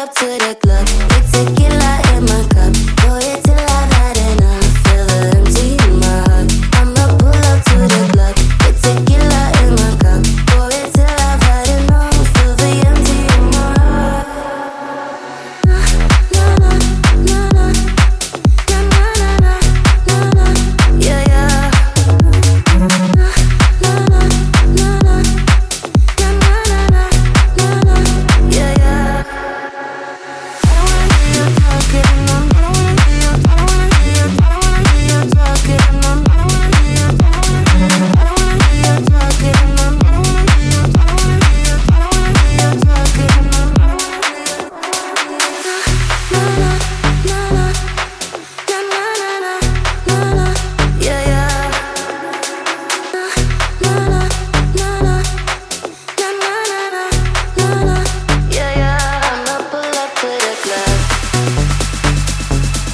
up to the club with tequila in my cup. Pour it till I've had enough. Feel the empty in my heart. I'ma pull up to the club with tequila in my cup. Pour it till I've had enough. Feel the empty in my heart. Na na na na na na na na na. Yeah yeah. Na na na na na na na na na. Yeah yeah. I don't wanna hear you talking. I don't wanna hear you. I don't wanna hear you. I don't wanna hear you talking. I don't wanna hear you. I don't wanna hear you. I don't wanna hear you talking. I don't wanna hear you. I don't wanna hear you. I don't wanna hear you talking. I don't wanna hear you. Na na na na na na na na. Yeah yeah. Na na na na na na na. Yeah yeah. I'ma pull up to the club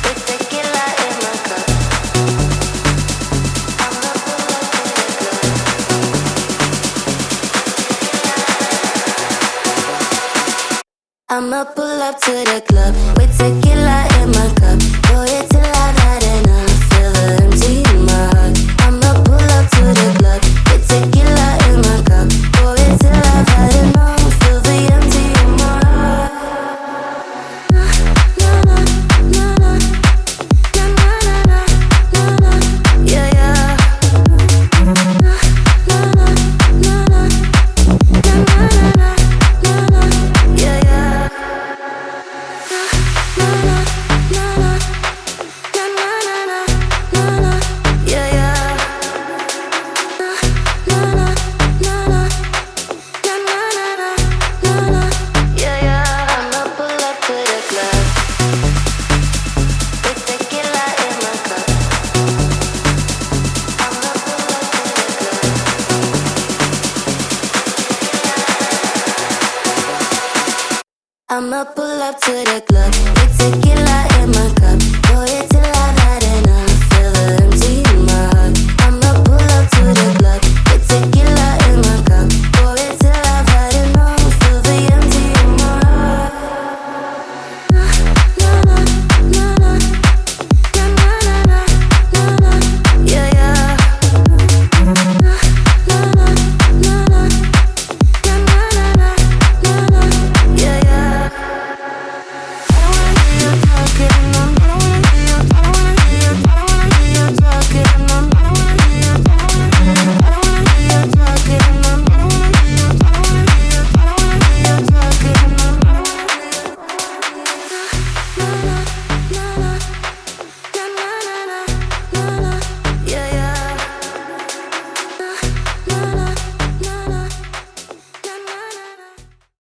with tequila in my cup. I'ma pull up to the club. I'ma pull up to the club with tequila in my cup. Pour it till I've had enough. Feel the empty in my heart. I'ma pull up to the club with tequila in my cup. Pour it till I've had enough. Feel the empty in my heart. Na na na na na na na na na. Yeah yeah. Na na na na na na na na. Yeah yeah. Na na na na na na na. Yeah yeah. Na na na na na. Yeah yeah. I'ma pull up to the club with tequila in my cup. I'ma pull up to the club. I'ma pull up to the club with tequila in my cup.